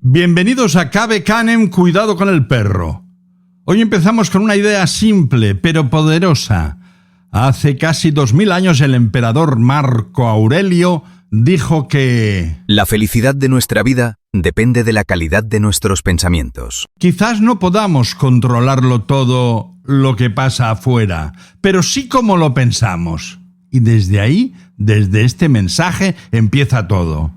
Bienvenidos a Cave Canem, cuidado con el perro. Hoy empezamos con una idea simple pero poderosa. Hace casi 2000 años el emperador Marco Aurelio dijo que la felicidad de nuestra vida depende de la calidad de nuestros pensamientos. Quizás no podamos controlarlo todo lo que pasa afuera, pero sí cómo lo pensamos. Y desde ahí, desde este mensaje, empieza todo.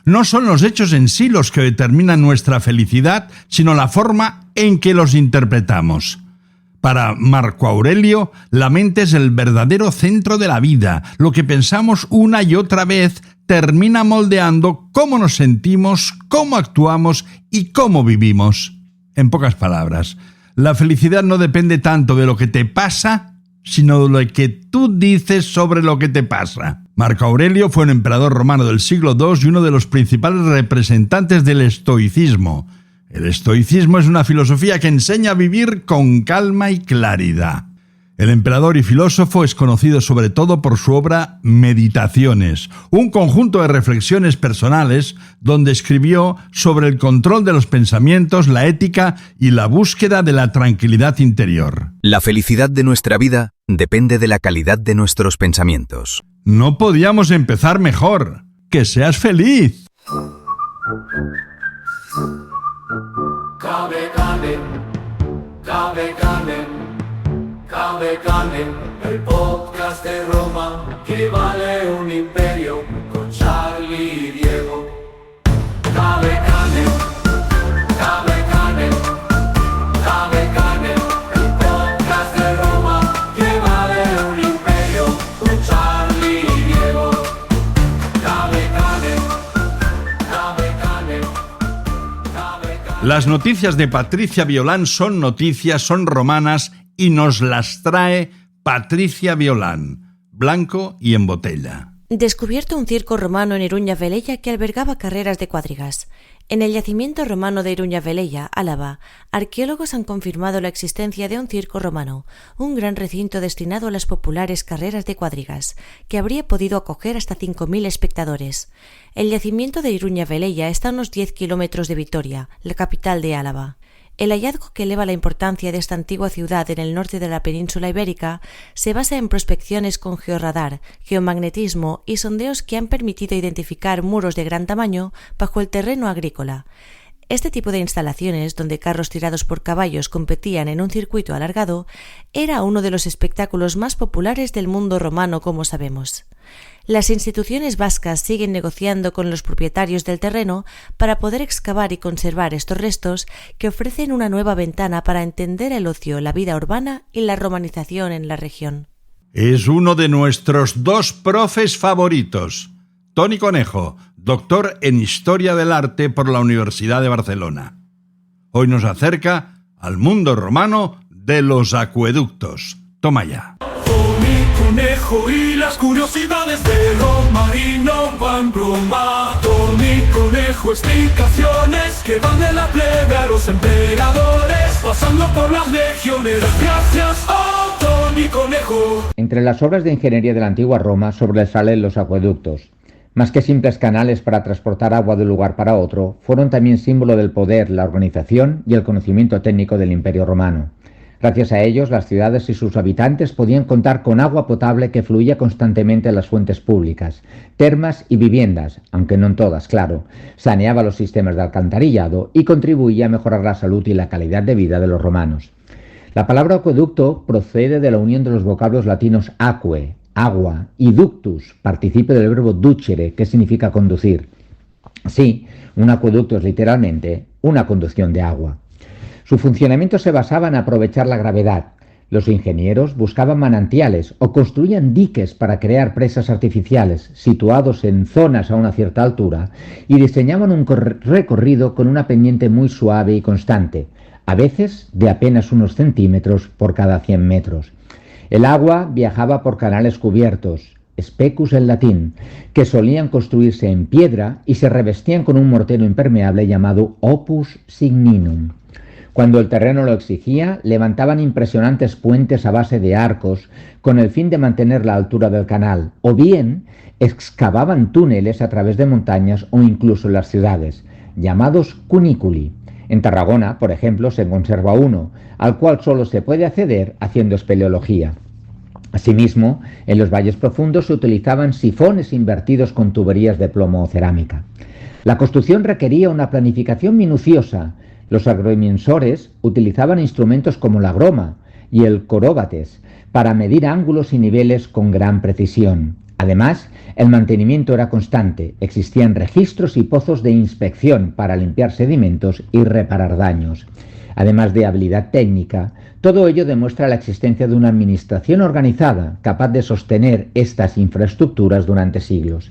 No son los hechos en sí los que determinan nuestra felicidad, sino la forma en que los interpretamos. Para Marco Aurelio, la mente es el verdadero centro de la vida. Lo que pensamos una y otra vez termina moldeando cómo nos sentimos, cómo actuamos y cómo vivimos. En pocas palabras, la felicidad no depende tanto de lo que te pasa, sino de lo que tú dices sobre lo que te pasa. Marco Aurelio fue un emperador romano del siglo II y uno de los principales representantes del estoicismo. El estoicismo es una filosofía que enseña a vivir con calma y claridad. El emperador y filósofo es conocido sobre todo por su obra Meditaciones, un conjunto de reflexiones personales donde escribió sobre el control de los pensamientos, la ética y la búsqueda de la tranquilidad interior. La felicidad de nuestra vida depende de la calidad de nuestros pensamientos. No podíamos empezar mejor. ¡Que seas feliz! Cave Canem, Cave Canem, Cave Canem, el podcast de Roma que vale un imperio con Charlie y Diego. Cave Canem, Cave Canem, Cave Canem, el podcast de Roma que vale un imperio con Charlie y Diego. Cave Canem, Cave Canem, Cave Canem. Las noticias de Patricia Violán son noticias, son romanas y nos las trae Patricia Violán, blanco y en botella. Descubierto un circo romano en Iruña Velella que albergaba carreras de cuadrigas. En el yacimiento romano de Iruña Velella, Álava, arqueólogos han confirmado la existencia de un circo romano, un gran recinto destinado a las populares carreras de cuadrigas, que habría podido acoger hasta 5.000 espectadores. El yacimiento de Iruña Velella está a unos 10 kilómetros de Vitoria, la capital de Álava. El hallazgo que eleva la importancia de esta antigua ciudad en el norte de la península ibérica se basa en prospecciones con georradar, geomagnetismo y sondeos que han permitido identificar muros de gran tamaño bajo el terreno agrícola. Este tipo de instalaciones, donde carros tirados por caballos competían en un circuito alargado, era uno de los espectáculos más populares del mundo romano, como sabemos. Las instituciones vascas siguen negociando con los propietarios del terreno para poder excavar y conservar estos restos que ofrecen una nueva ventana para entender el ocio, la vida urbana y la romanización en la región. Es uno de nuestros dos profes favoritos. Toni Conejo, doctor en Historia del Arte por la Universidad de Barcelona. Hoy nos acerca al mundo romano de los acueductos. Toma ya. Toni Conejo y las curiosidades de Roma y no van broma. Toni Conejo, explicaciones que van de la plebe a los emperadores, pasando por las legiones. Gracias a Toni Conejo. Entre las obras de ingeniería de la antigua Roma sobresalen los acueductos. Más que simples canales para transportar agua de un lugar para otro, fueron también símbolo del poder, la organización y el conocimiento técnico del Imperio Romano. Gracias a ellos, las ciudades y sus habitantes podían contar con agua potable que fluía constantemente en las fuentes públicas, termas y viviendas, aunque no en todas, claro, saneaba los sistemas de alcantarillado y contribuía a mejorar la salud y la calidad de vida de los romanos. La palabra acueducto procede de la unión de los vocablos latinos aquae, agua, y ductus, participio del verbo ducere, que significa conducir. Sí, un acueducto es literalmente una conducción de agua. Su funcionamiento se basaba en aprovechar la gravedad. Los ingenieros buscaban manantiales o construían diques para crear presas artificiales situados en zonas a una cierta altura y diseñaban un recorrido con una pendiente muy suave y constante, a veces de apenas unos centímetros por cada 100 metros. El agua viajaba por canales cubiertos, specus en latín, que solían construirse en piedra y se revestían con un mortero impermeable llamado opus signinum. Cuando el terreno lo exigía, levantaban impresionantes puentes a base de arcos con el fin de mantener la altura del canal, o bien excavaban túneles a través de montañas o incluso en las ciudades. llamados cuniculi. En Tarragona, por ejemplo, se conserva uno, al cual solo se puede acceder haciendo espeleología. Asimismo, en los valles profundos se utilizaban sifones invertidos con tuberías de plomo o cerámica. La construcción requería una planificación minuciosa. Los agrimensores utilizaban instrumentos como la groma y el coróbates para medir ángulos y niveles con gran precisión. Además, el mantenimiento era constante. Existían registros y pozos de inspección para limpiar sedimentos y reparar daños. Además de habilidad técnica, todo ello demuestra la existencia de una administración organizada, capaz de sostener estas infraestructuras durante siglos.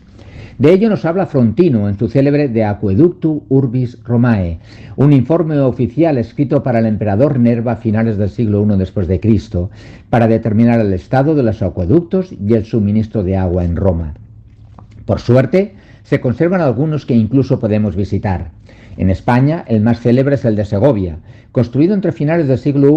De ello nos habla Frontino en su célebre De Aqueductu Urbis Romae, un informe oficial escrito para el emperador Nerva a finales del siglo I después de Cristo, para determinar el estado de los acueductos y el suministro de agua en Roma. Por suerte, se conservan algunos que incluso podemos visitar. En España, el más célebre es el de Segovia, construido entre finales del siglo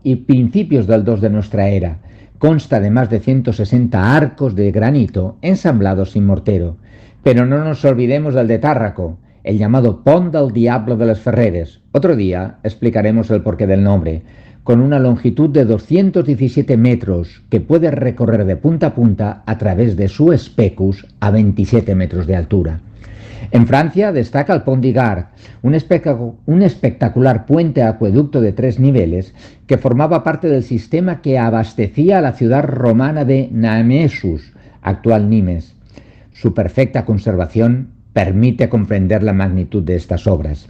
I y principios del II de nuestra era. Consta de más de 160 arcos de granito ensamblados sin mortero. Pero no nos olvidemos del de Tárraco, el llamado Pont del Diablo de los Ferreres. Otro día explicaremos el porqué del nombre, con una longitud de 217 metros que puede recorrer de punta a punta a través de su especus a 27 metros de altura. En Francia destaca el Pont d'Igard, un espectacular puente acueducto de 3 niveles que formaba parte del sistema que abastecía a la ciudad romana de Namesus, actual Nimes. Su perfecta conservación permite comprender la magnitud de estas obras.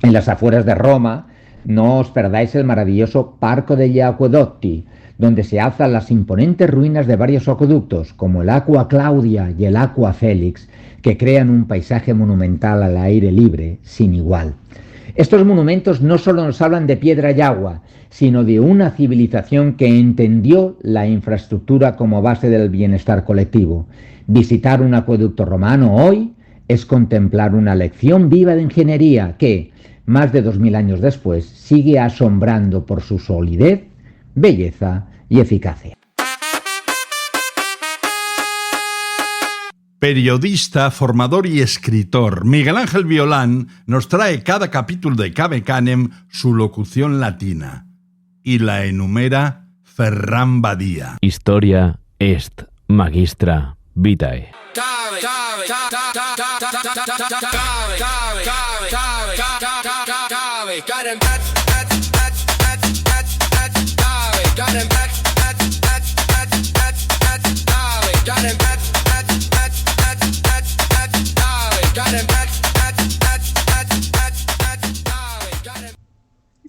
En las afueras de Roma, no os perdáis el maravilloso Parco degli Acquedotti, donde se alzan las imponentes ruinas de varios acueductos, como el Aqua Claudia y el Aqua Félix, que crean un paisaje monumental al aire libre sin igual. Estos monumentos no solo nos hablan de piedra y agua, sino de una civilización que entendió la infraestructura como base del bienestar colectivo. Visitar un acueducto romano hoy es contemplar una lección viva de ingeniería que, más de 2000 años después, sigue asombrando por su solidez, belleza y eficacia. Periodista, formador y escritor, Miguel Ángel Violán nos trae cada capítulo de Cave Canem su locución latina y la enumera Ferran Badía. Historia est magistra vitae.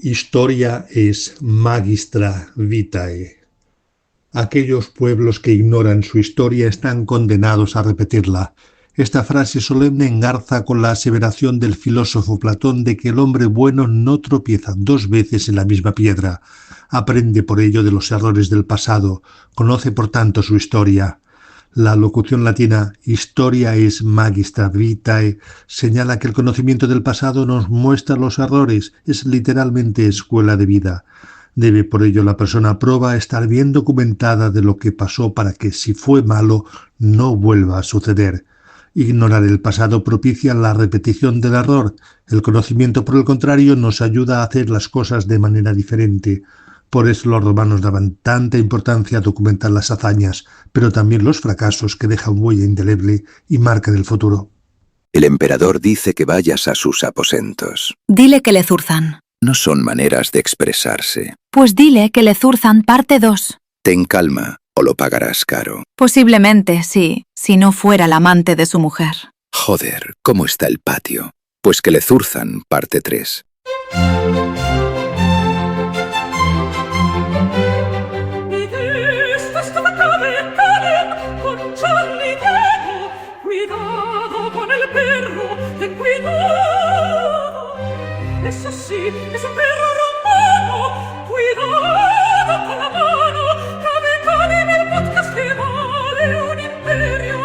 Historia es magistra vitae. Aquellos pueblos que ignoran su historia están condenados a repetirla. Esta frase solemne engarza con la aseveración del filósofo Platón de que el hombre bueno no tropieza 2 veces en la misma piedra. Aprende por ello de los errores del pasado, conoce por tanto su historia. La locución latina historia es magistra vitae señala que el conocimiento del pasado nos muestra los errores, es literalmente escuela de vida. Debe por ello la persona proba estar bien documentada de lo que pasó para que, si fue malo, no vuelva a suceder. Ignorar el pasado propicia la repetición del error. El conocimiento, por el contrario, nos ayuda a hacer las cosas de manera diferente. Por eso los romanos daban tanta importancia a documentar las hazañas, pero también los fracasos que dejan huella indeleble y marcan el futuro. El emperador dice que vayas a sus aposentos. Dile que le zurzan. No son maneras de expresarse. Pues dile que le zurzan parte 2. Ten calma, o lo pagarás caro. Posiblemente, sí, si no fuera el amante de su mujer. Joder, ¿cómo está el patio? Pues que le zurzan parte 3. Eso sí, es un perro romano. Cuidado con la mano. Cave Canem, el podcast que vale un imperio.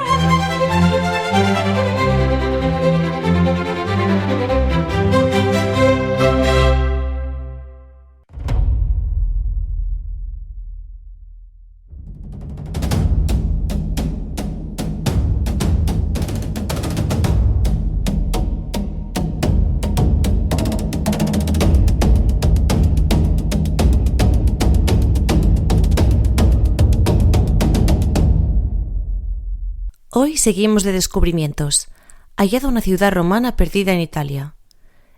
seguimos de descubrimientos. Hallado una ciudad romana perdida en Italia.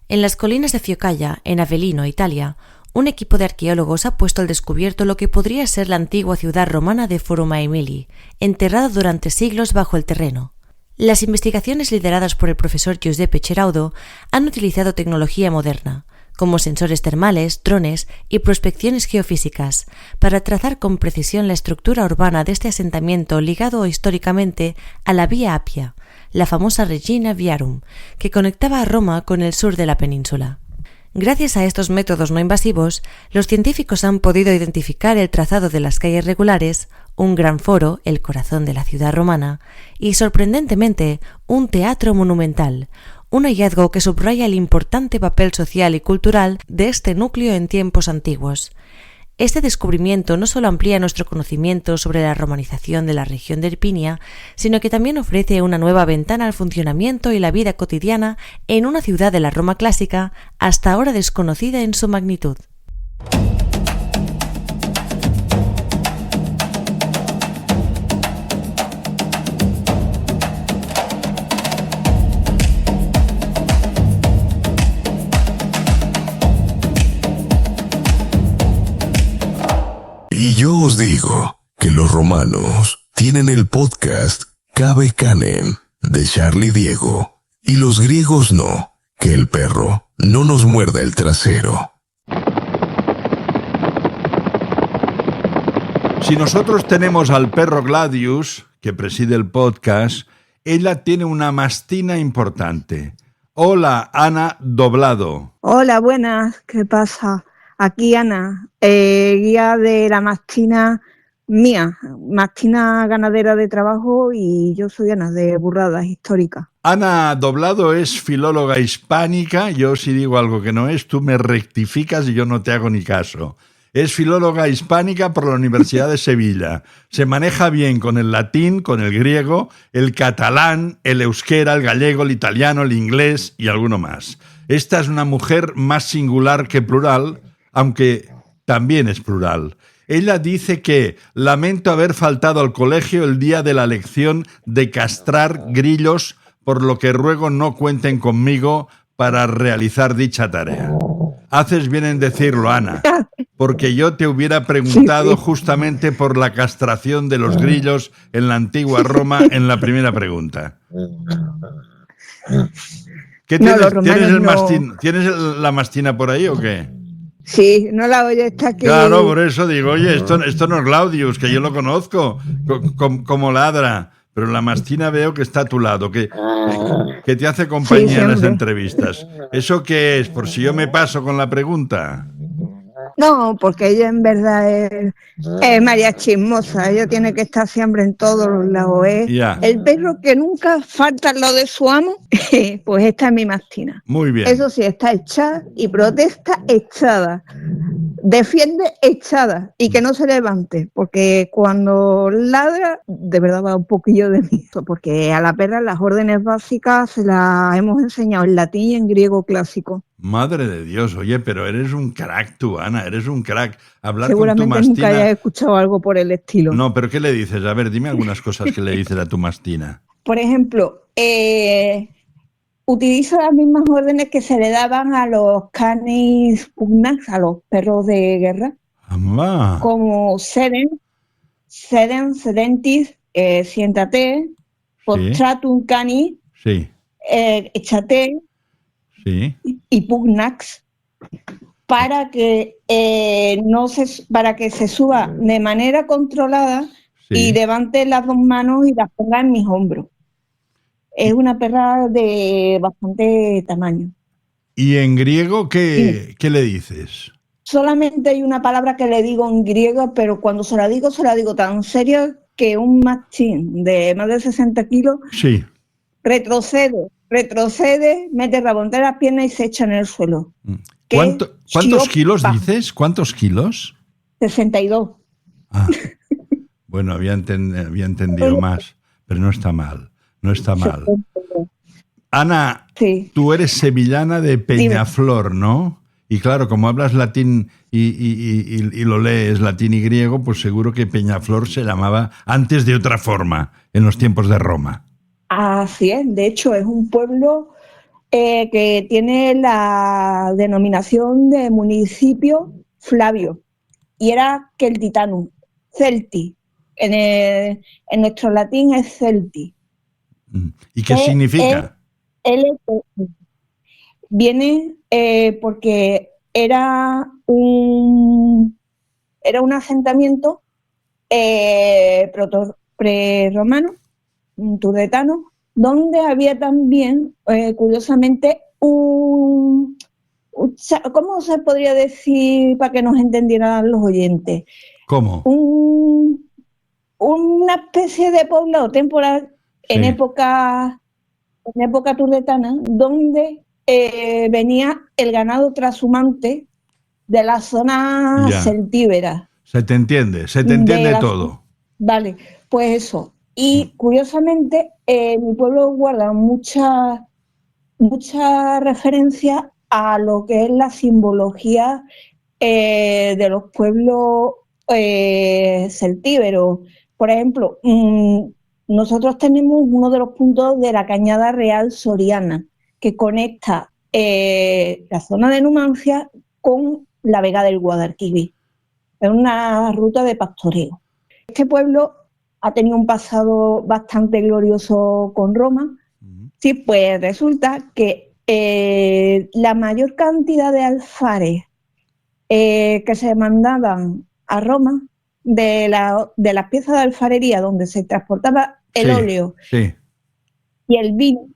En las colinas de Fiocalla, en Avellino, Italia, un equipo de arqueólogos ha puesto al descubierto lo que podría ser la antigua ciudad romana de Forum Aemili, enterrada durante siglos bajo el terreno. Las investigaciones lideradas por el profesor Giuseppe Ceraudo han utilizado tecnología moderna, como sensores termales, drones y prospecciones geofísicas, para trazar con precisión la estructura urbana de este asentamiento ligado históricamente a la Via Appia, la famosa Regina Viarum, que conectaba a Roma con el sur de la península. Gracias a estos métodos no invasivos, los científicos han podido identificar el trazado de las calles regulares, un gran foro, el corazón de la ciudad romana, y, sorprendentemente, un teatro monumental, un hallazgo que subraya el importante papel social y cultural de este núcleo en tiempos antiguos. Este descubrimiento no solo amplía nuestro conocimiento sobre la romanización de la región de Irpinia, sino que también ofrece una nueva ventana al funcionamiento y la vida cotidiana en una ciudad de la Roma clásica hasta ahora desconocida en su magnitud. Y yo os digo que los romanos tienen el podcast Cabe Canem de Charlie Diego y los griegos no, que el perro no nos muerda el trasero. Si nosotros tenemos al perro Gladius, que preside el podcast, ella tiene una mastina importante. Hola, Ana Doblado. Hola, buenas, ¿qué pasa? Aquí Ana, guía de la mastina mía, mastina ganadera de trabajo, y yo soy Ana de Burradas Históricas. Ana Doblado es filóloga hispánica. Yo si digo algo que no es, tú me rectificas y yo no te hago ni caso. Es filóloga hispánica por la Universidad de Sevilla. Se maneja bien con el latín, con el griego, el catalán, el euskera, el gallego, el italiano, el inglés y alguno más. Esta es una mujer más singular que plural, aunque también es plural. Ella dice que lamento haber faltado al colegio el día de la lección de castrar grillos, por lo que ruego no cuenten conmigo para realizar dicha tarea. Haces bien en decirlo, Ana, porque yo te hubiera preguntado justamente por la castración de los grillos en la antigua Roma en la primera pregunta. ¿Qué tienes? No, ¿Tienes el mastín? ¿Tienes la mastina por ahí o qué? Sí, no la oye, está aquí. Claro, por eso digo, oye, esto no es Claudius, que yo lo conozco, como ladra, pero la mastina veo que está a tu lado, que te hace compañía en las entrevistas. ¿Eso qué es? Por si yo me paso con la pregunta. No, porque ella en verdad es María Chismosa, ella tiene que estar siempre en todos los lados. Ya. El perro que nunca falta lo de su amo, pues esta es mi mastina. Muy bien. Eso sí, está echada y protesta echada. Defiende echada y que no se levante, porque cuando ladra, de verdad va un poquillo de miedo, porque a la perra las órdenes básicas se las hemos enseñado en latín y en griego clásico. Madre de Dios, oye, pero eres un crack tú, Ana, eres un crack. Hablar Seguramente con tu mastina... nunca hayas escuchado algo por el estilo. No, pero ¿qué le dices? A ver, dime algunas cosas que le dices a tu mastina. Por ejemplo, utilizo las mismas órdenes que se le daban a los canis pugnax, a los perros de guerra. ¡Amba! Como sedentis, siéntate, postratum cani, sí. Échate, sí. y pugnax, para que para que se suba de manera controlada, sí, y levante las dos manos y las ponga en mis hombros. Es una perra de bastante tamaño. ¿Y en griego qué le dices? Solamente hay una palabra que le digo en griego, pero cuando se la digo tan seria que un mastín de más de 60 kilos sí. retrocede, mete el rabón de las piernas y se echa en el suelo. ¿Cuántos kilos dices? ¿Cuántos kilos? 62. Ah, bueno, había entendido más, pero no está mal. No está mal. Ana, sí, tú eres sevillana de Peñaflor, ¿no? Y claro, como hablas latín y lo lees latín y griego, pues seguro que Peñaflor se llamaba antes de otra forma, en los tiempos de Roma. Así es, de hecho es un pueblo que tiene la denominación de municipio Flavio y era Celtitanum, Celti. En nuestro latín es Celti. ¿Y qué significa? Viene porque era un asentamiento prerromano, un turdetano, donde había también, curiosamente, ¿cómo se podría decir para que nos entendieran los oyentes? ¿Cómo? Una especie de poblado temporal en época turdetana, donde venía el ganado trashumante de la zona celtíbera. Se te entiende todo. Vale, pues eso. Y curiosamente, mi pueblo guarda mucha referencia a lo que es la simbología de los pueblos celtíberos. Por ejemplo, nosotros tenemos uno de los puntos de la Cañada Real Soriana, que conecta la zona de Numancia con la Vega del Guadalquivir. Es una ruta de pastoreo. Este pueblo ha tenido un pasado bastante glorioso con Roma. Sí, pues resulta que la mayor cantidad de alfares que se mandaban a Roma, de las piezas de alfarería donde se transportaba el óleo y el vino,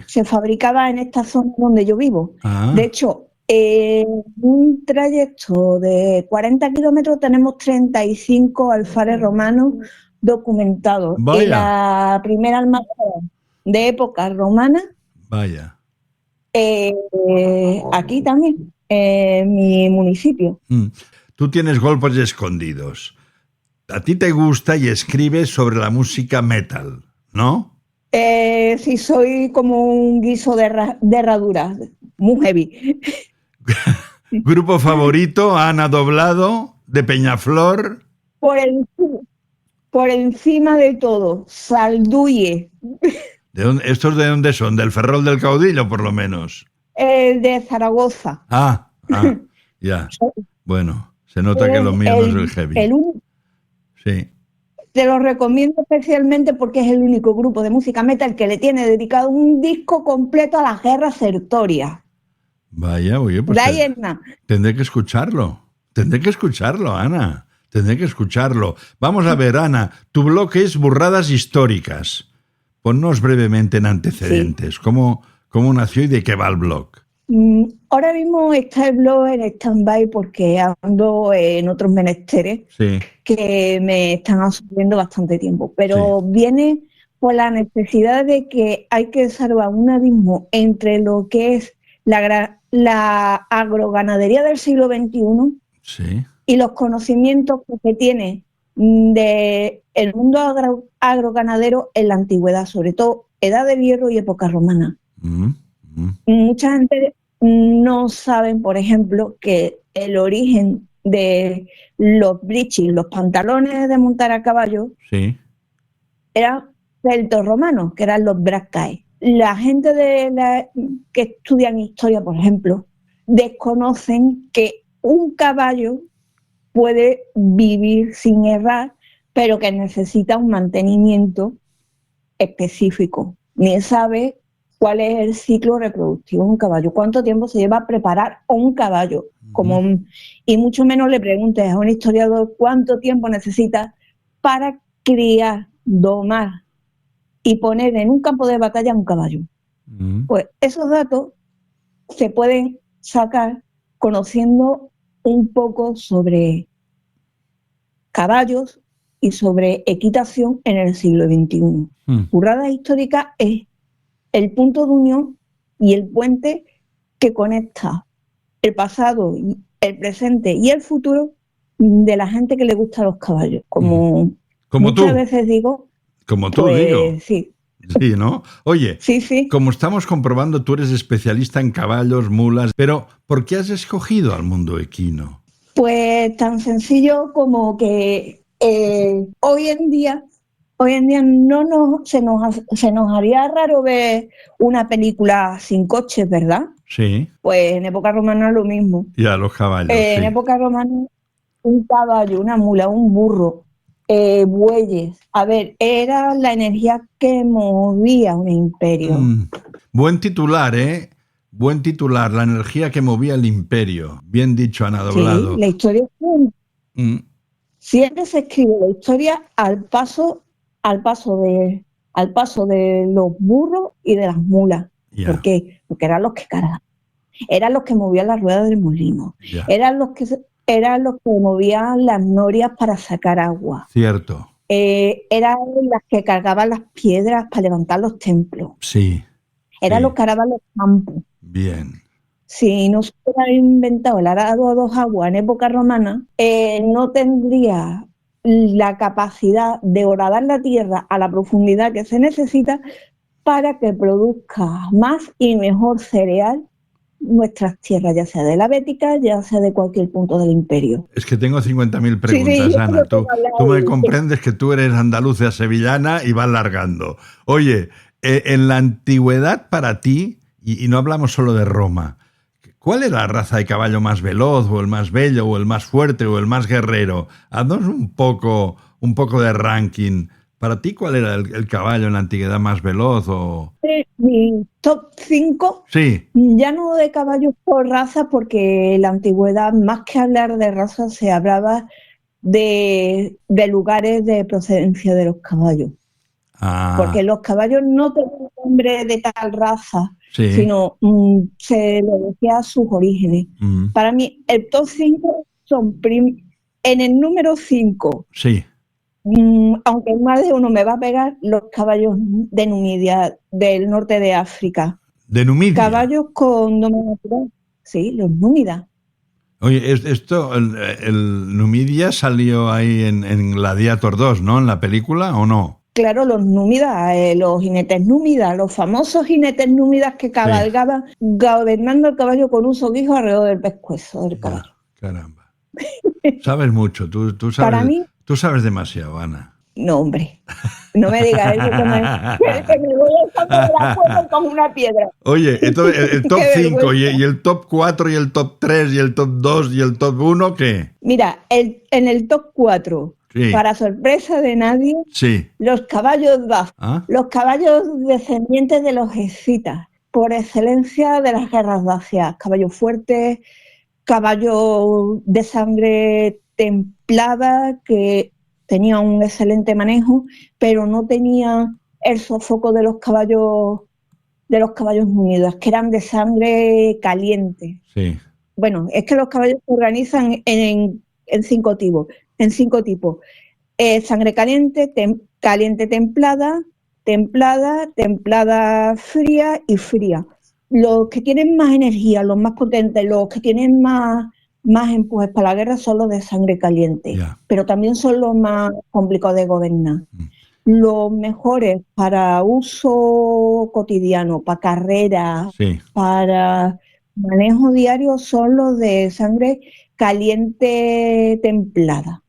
se fabricaba en esta zona donde yo vivo. De hecho, un trayecto de 40 kilómetros tenemos 35 alfares romanos documentados. Vaya. Y la primera almazara de época romana, aquí también, en mi municipio. Tú tienes golpes escondidos. A ti te gusta y escribes sobre la música metal, ¿no? Sí, soy como un guiso de herradura, muy heavy. ¿Grupo favorito, Ana Doblado, de Peñaflor? Por encima de todo, Salduye. ¿Estos de dónde son? ¿Del Ferrol del Caudillo, por lo menos? De Zaragoza. Ya. Bueno, se nota que lo mío no es el heavy. Sí. Te lo recomiendo especialmente porque es el único grupo de música metal que le tiene dedicado un disco completo a las guerras sertorias. Vaya, oye, pues tendré que escucharlo, Ana. Tendré que escucharlo. Vamos a ver, Ana, tu blog es Burradas Históricas. Ponnos brevemente en antecedentes. Sí. ¿Cómo nació y de qué va el blog? Ahora mismo está el blog en stand-by porque ando en otros menesteres que me están absorbiendo bastante tiempo. Pero viene por la necesidad de que hay que salvar un abismo entre lo que es la agroganadería del siglo XXI y los conocimientos que se tiene del mundo agroganadero en la antigüedad, sobre todo Edad del Hierro y época romana. Mucha gente no sabe, por ejemplo, que el origen de los breeches, los pantalones de montar a caballo, eran celtos romanos, que eran los brascae. La gente que estudian historia, por ejemplo, desconocen que un caballo puede vivir sin errar, pero que necesita un mantenimiento específico. Ni sabe cuál es el ciclo reproductivo de un caballo, cuánto tiempo se lleva a preparar un caballo, y mucho menos le preguntes a un historiador cuánto tiempo necesita para criar, domar y poner en un campo de batalla un caballo. Pues esos datos se pueden sacar conociendo un poco sobre caballos y sobre equitación en el siglo XXI. Burradas Históricas es el punto de unión y el puente que conecta el pasado, el presente y el futuro de la gente que le gusta los caballos. Como muchas veces digo. Como tú, digo. Sí. Sí, ¿no? Oye, como estamos comprobando, tú eres especialista en caballos, mulas, pero ¿por qué has escogido al mundo equino? Pues tan sencillo como que hoy en día Hoy en día se nos haría raro ver una película sin coches, ¿verdad? Sí. Pues en época romana lo mismo. Ya, los caballos. En época romana, un caballo, una mula, un burro, bueyes. A ver, era la energía que movía un imperio. Buen titular, ¿eh? Buen titular, la energía que movía el imperio. Bien dicho, Ana Doblado. Sí, la historia siempre se escribe la historia al paso de los burros y de las mulas. Yeah. ¿Por qué? Porque eran los que cargaban, eran los que movían las ruedas del molino, Yeah. eran los que movían las norias para sacar agua. Cierto. Eran las que cargaban las piedras para levantar los templos. Sí. Eran Sí. los que araban los campos. Bien. Si no se hubiera inventado el arado a dos aguas en época romana, no tendría la capacidad de horadar la tierra a la profundidad que se necesita para que produzca más y mejor cereal nuestras tierras, ya sea de la Bética, ya sea de cualquier punto del imperio. Es que tengo 50.000 preguntas, Sí, Ana. Tú me comprendes que tú eres andaluza sevillana y vas largando. Oye, en la antigüedad para ti, y no hablamos solo de Roma, ¿cuál era la raza de caballo más veloz, o el más bello, o el más fuerte, o el más guerrero? Haznos un poco de ranking. ¿Para ti cuál era el caballo en la antigüedad más veloz? Mi top 5, sí. Ya no de caballos por raza, porque en la antigüedad, más que hablar de raza, se hablaba de lugares de procedencia de los caballos. Porque los caballos no tenían nombre de tal raza, sí, sino se le decía a sus orígenes. Para mí, el top 5 son en el número 5. Sí. Aunque más de uno me va a pegar, los caballos de Numidia, del norte de África. ¿De Numidia? Caballos con dominio natural. Sí, los númidas. Oye, esto, el Numidia salió ahí en Gladiator 2, ¿no? En la película, ¿o no? Claro, los númidas, los jinetes númidas, los famosos jinetes númidas que cabalgaban, sí, gobernando el caballo con un soguijo alrededor del pescuezo del caballo. Caramba. Sabes mucho, tú sabes. Para mí, tú sabes demasiado, Ana. No, hombre, no me digas eso, que me voy a sacar de la cuerda con una piedra. Oye, entonces, el top 5 y el top 4 y el top 3 y el top 2 y el top 1, ¿qué? Mira, en el top 4, sí, para sorpresa de nadie, sí, los caballos los caballos descendientes de los escitas, por excelencia de las guerras dacias, caballos fuertes, caballos de sangre templada que tenía un excelente manejo, pero no tenía el sofoco de los caballos númidas, que eran de sangre caliente. Sí. Bueno, es que los caballos se organizan en 5 tipos. Sangre caliente, caliente templada, templada fría y fría. Los que tienen más energía, los más potentes, los que tienen más empujes para la guerra son los de sangre caliente, pero también son los más complicados de gobernar. Los mejores para uso cotidiano, para carreras, sí, para manejo diario son los de sangre caliente templada.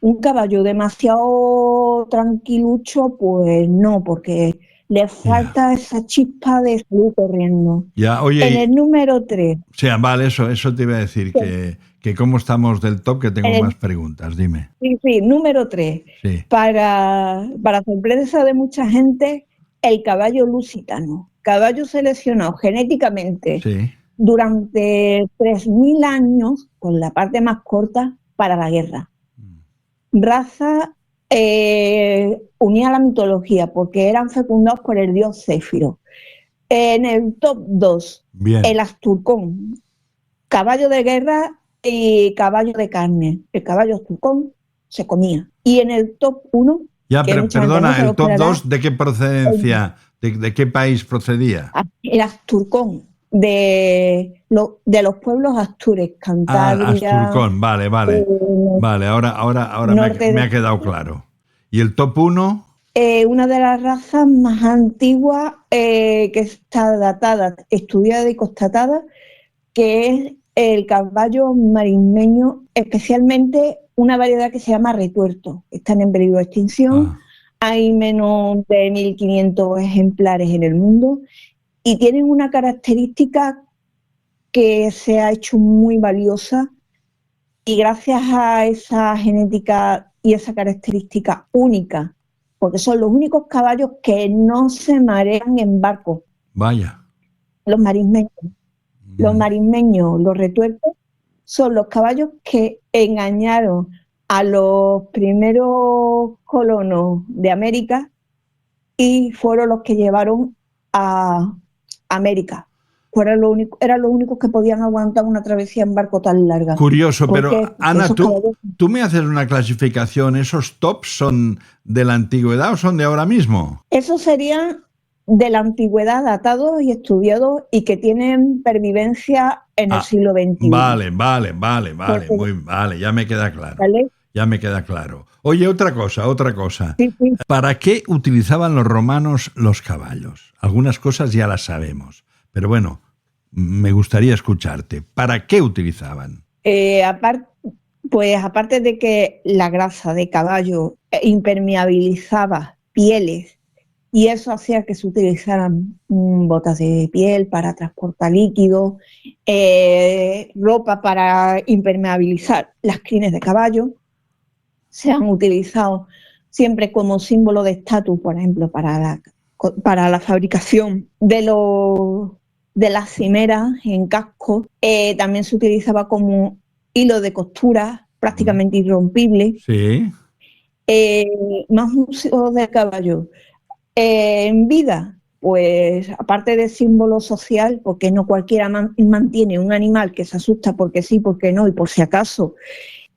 Un caballo demasiado tranquilucho, pues no, porque le falta esa chispa de salir corriendo. Oye, en el número 3. O sea, vale, eso te iba a decir, sí, que cómo estamos del top, que tengo más preguntas, dime. Sí, número 3. Sí. Para sorpresa de mucha gente, el caballo lusitano. Caballo seleccionado genéticamente, sí, durante 3.000 años, con la parte más corta, para la guerra. Raza unida a la mitología, porque eran fecundados por el dios Céfiro. En el top 2, el asturcón, caballo de guerra y caballo de carne. El caballo asturcón se comía. Y en el top 1... pero perdona, el top 2, ¿de qué procedencia? ¿De qué país procedía? El asturcón, de los pueblos astures, Cantabria... Asturcón, vale. Vale, ahora me ha quedado claro. ¿Y el top 1? Una de las razas más antiguas que está datada, estudiada y constatada, que es el caballo marismeño, especialmente una variedad que se llama retuerto. Están en peligro de extinción. Hay menos de 1.500 ejemplares en el mundo y tienen una característica que se ha hecho muy valiosa, y gracias a esa genética y esa característica única, porque son los únicos caballos que no se marean en barco. Vaya. Los marismeños. Los marismeños, los retuertos, son los caballos que engañaron a los primeros colonos de América y fueron los que llevaron a América. Eran los únicos que podían aguantar una travesía en barco tan larga. Curioso, pero Porque Ana, esos caballos- tú me haces una clasificación. ¿Esos tops son de la antigüedad o son de ahora mismo? Esos serían de la antigüedad, datados y estudiados y que tienen pervivencia en el siglo XXI. Vale, ya me queda claro. ¿Vale? Ya me queda claro. Oye, otra cosa. Sí, sí. ¿Para qué utilizaban los romanos los caballos? Algunas cosas ya las sabemos, pero bueno, me gustaría escucharte. ¿Para qué utilizaban? Aparte de que la grasa de caballo impermeabilizaba pieles y eso hacía que se utilizaran botas de piel para transportar líquidos, ropa para impermeabilizar las crines de caballo, se han utilizado siempre como símbolo de estatus, por ejemplo, para la fabricación de las cimeras en casco. También se utilizaba como hilo de costura prácticamente irrompible. Sí. Más uso de caballo. En vida, pues aparte de símbolo social, porque no cualquiera mantiene un animal que se asusta porque sí, porque no y por si acaso.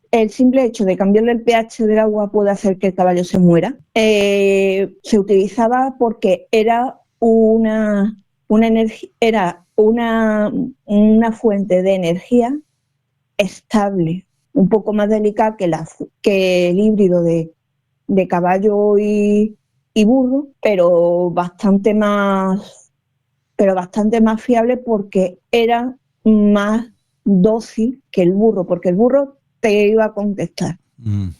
El simple hecho de cambiarle el pH del agua puede hacer que el caballo se muera. Se utilizaba porque era una fuente de energía estable, un poco más delicada que el híbrido de caballo y burro, pero bastante más fiable porque era más dócil que el burro, porque el burro te iba a contestar.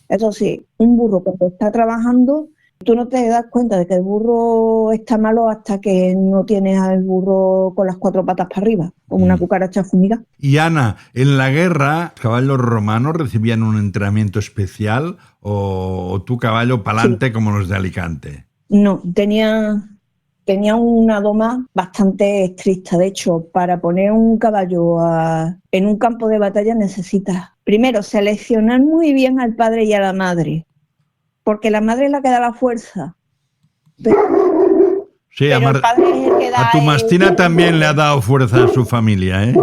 Eso sí, un burro cuando está trabajando, tú no te das cuenta de que el burro está malo hasta que no tienes al burro con las 4 patas para arriba, como una cucaracha fumigada. Y Ana, ¿en la guerra los caballos romanos recibían un entrenamiento especial o tu caballo pa'lante Sí. como los de Alicante? No, tenía una doma bastante estricta. De hecho, para poner un caballo en un campo de batalla necesitas, primero, seleccionar muy bien al padre y a la madre, porque la madre es la que da la fuerza. Sí, Pero el padre es el que da a tu mastina también le ha dado fuerza a su familia, ¿eh?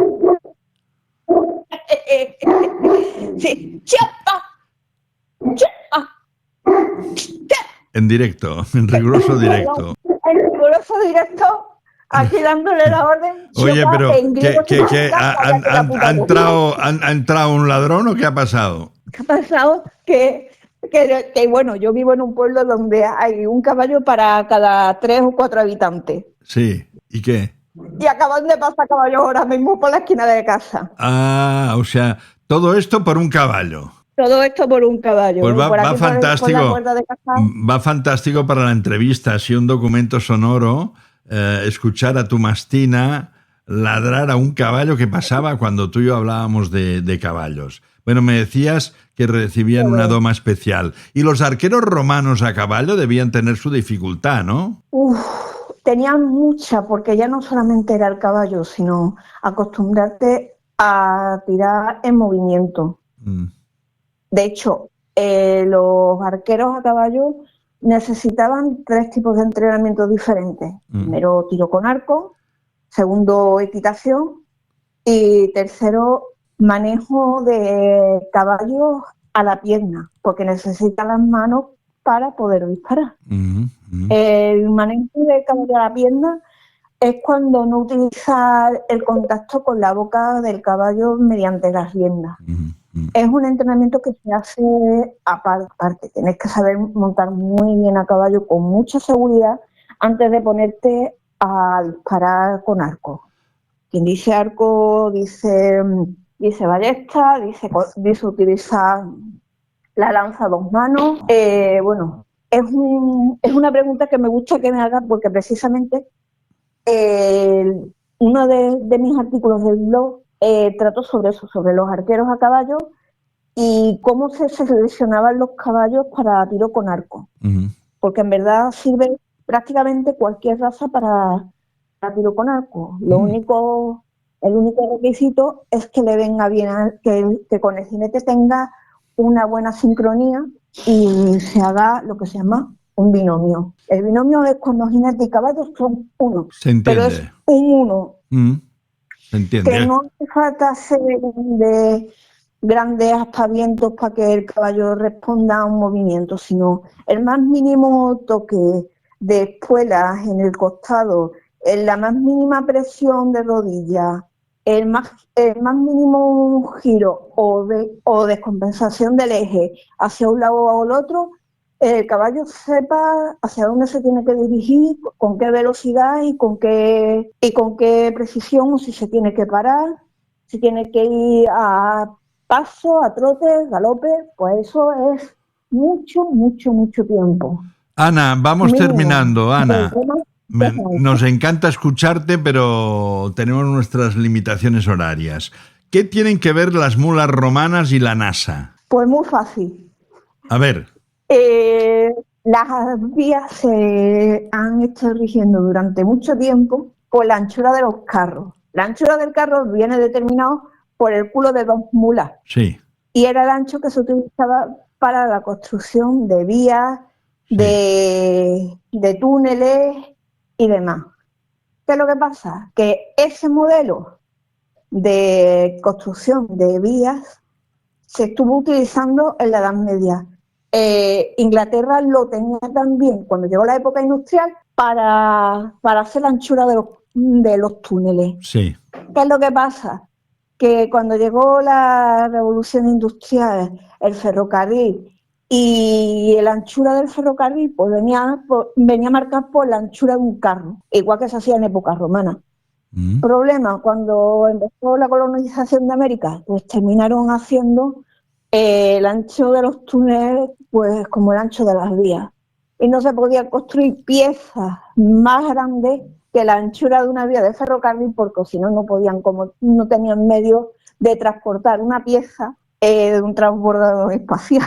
Sí. ¡Chapa! En directo, en riguroso directo. En riguroso directo, aquí dándole la orden. Oye, Chapa, pero en griego ¿qué significa cállate la puta boca. ha entrado un ladrón o qué ha pasado? ¿Qué ha pasado? Que bueno, yo vivo en un pueblo donde hay un caballo para cada 3 o 4 habitantes. Sí, ¿y qué? Y acaban de pasar caballos ahora mismo por la esquina de casa. Ah, o sea, todo esto por un caballo. Todo esto por un caballo. Pues va Por aquí, por la fantástico. puerta de casa. Va fantástico para la entrevista, así un documento sonoro, escuchar a tu mastina ladrar a un caballo que pasaba cuando tú y yo hablábamos de caballos. Bueno, me decías que recibían una doma especial. Y los arqueros romanos a caballo debían tener su dificultad, ¿no? Tenían mucha, porque ya no solamente era el caballo, sino acostumbrarte a tirar en movimiento. De hecho, los arqueros a caballo necesitaban 3 tipos de entrenamiento diferentes. Primero, tiro con arco. Segundo, equitación. Y tercero, manejo de caballos a la pierna, porque necesitan las manos para poder disparar. El manejo de caballo a la pierna es cuando no utilizar el contacto con la boca del caballo mediante las riendas. Es un entrenamiento que se hace aparte. Tienes que saber montar muy bien a caballo con mucha seguridad antes de ponerte a disparar con arco. Quien dice arco dice dice ballesta, dice utilizar la lanza a 2 manos. Bueno, es una pregunta que me gusta que me hagas porque precisamente uno de mis artículos del blog trato sobre eso, sobre los arqueros a caballo y cómo se seleccionaban los caballos para tiro con arco. Ujú. Porque en verdad sirve prácticamente cualquier raza para tiro con arco. El único requisito es que le venga bien, que con el jinete tenga una buena sincronía y se haga lo que se llama un binomio. El binomio es cuando jinete y caballo son uno. Se entiende. Pero es un uno. Se entiende. Que no hace falta hacer de grandes aspavientos para que el caballo responda a un movimiento, sino el más mínimo toque de espuelas en el costado, la más mínima presión de rodilla, el más mínimo giro o descompensación del eje hacia un lado o al otro, el caballo sepa hacia dónde se tiene que dirigir, con qué velocidad y con qué precisión, o si se tiene que parar, si tiene que ir a paso, a trote, galope, pues eso es mucho tiempo. Ana, vamos Mínimo. terminando, Ana. Bueno, Nos encanta escucharte, pero tenemos nuestras limitaciones horarias. ¿Qué tienen que ver las mulas romanas y la NASA? pues muy fácil. A ver. Las vías se han estado rigiendo durante mucho tiempo por la anchura de los carros. La anchura del carro viene determinado por el culo de 2 mulas. Sí. Y era el ancho que se utilizaba para la construcción de vías, Sí. de túneles y demás. ¿Qué es lo que pasa? Que ese modelo de construcción de vías se estuvo utilizando en la Edad Media. Inglaterra lo tenía también cuando llegó la época industrial para hacer la anchura de los túneles. Sí. ¿Qué es lo que pasa? Que cuando llegó la revolución industrial, el ferrocarril y la anchura del ferrocarril pues venía marcada por la anchura de un carro, igual que se hacía en época romana. Problema, cuando empezó la colonización de América, pues terminaron haciendo el ancho de los túneles pues como el ancho de las vías. Y no se podía construir piezas más grandes que la anchura de una vía de ferrocarril, porque si no, como no tenían medios de transportar una pieza de un transbordador espacial.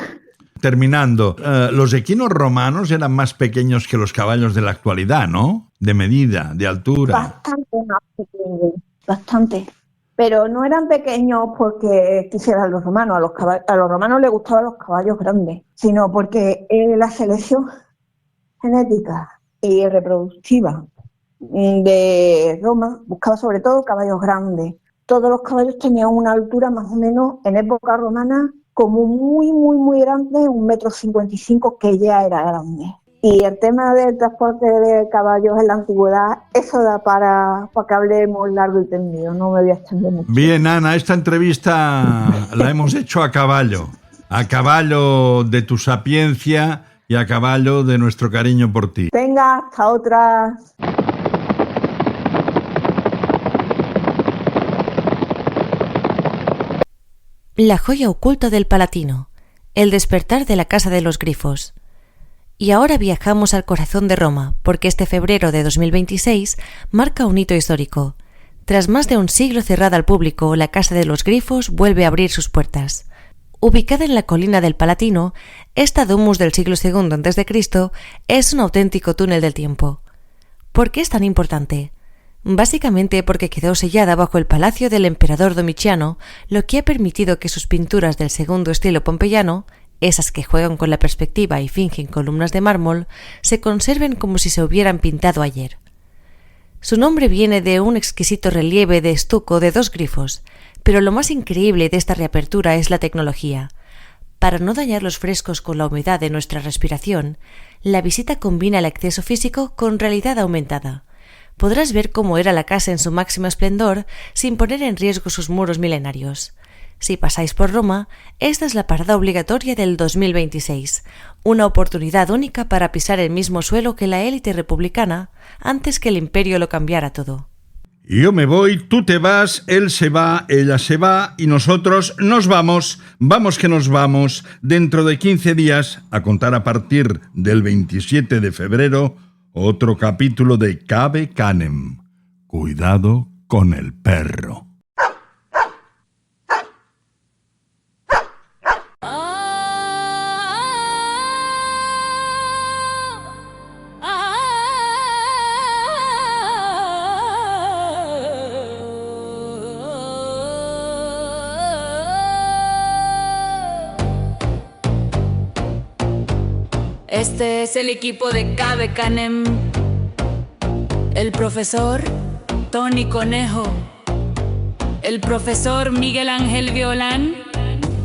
Terminando, los equinos romanos eran más pequeños que los caballos de la actualidad, ¿no? De medida, de altura. Bastante más pequeños, bastante. Pero no eran pequeños porque quisieran los romanos. A los romanos les gustaban los caballos grandes, sino porque la selección genética y reproductiva de Roma buscaba sobre todo caballos grandes. Todos los caballos tenían una altura más o menos en época romana como muy grande, 1,55 m, que ya era grande. Y el tema del transporte de caballos en la antigüedad, eso da para que hablemos largo y tendido, no me voy a extender mucho. Bien, Ana, esta entrevista la hemos hecho a caballo de tu sapiencia y a caballo de nuestro cariño por ti. Venga, hasta otra. La joya oculta del Palatino, el despertar de la Casa de los Grifos. Y ahora viajamos al corazón de Roma, porque este febrero de 2026 marca un hito histórico. Tras más de un siglo cerrada al público, la Casa de los Grifos vuelve a abrir sus puertas. Ubicada en la colina del Palatino, esta domus del siglo II a.C. es un auténtico túnel del tiempo. ¿Por qué es tan importante? Básicamente porque quedó sellada bajo el palacio del emperador Domiciano, lo que ha permitido que sus pinturas del segundo estilo pompeyano, esas que juegan con la perspectiva y fingen columnas de mármol, se conserven como si se hubieran pintado ayer. Su nombre viene de un exquisito relieve de estuco de 2 grifos, pero lo más increíble de esta reapertura es la tecnología. Para no dañar los frescos con la humedad de nuestra respiración, la visita combina el acceso físico con realidad aumentada. Podrás ver cómo era la casa en su máximo esplendor sin poner en riesgo sus muros milenarios. Si pasáis por Roma, esta es la parada obligatoria del 2026, una oportunidad única para pisar el mismo suelo que la élite republicana antes que el imperio lo cambiara todo. Yo me voy, tú te vas, él se va, ella se va y nosotros nos vamos. Vamos que nos vamos. Dentro de 15 días, a contar a partir del 27 de febrero, otro capítulo de Cabe Canem. Cuidado con el perro. Este es el equipo de Cabe Canem. El profesor Tony Conejo, el profesor Miguel Ángel Violán,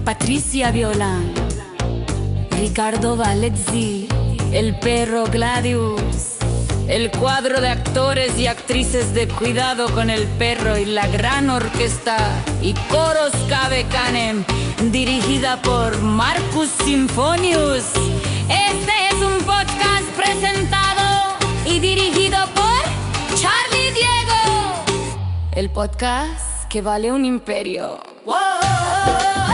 Patricia Violán, Ricardo Valezzi, el perro Gladius, el cuadro de actores y actrices de Cuidado con el perro y la gran orquesta y coros Cabe Canem, dirigida por Marcus Symphonius. Este es un podcast presentado y dirigido por Charlie Diego. El podcast que vale un imperio. ¡Wow!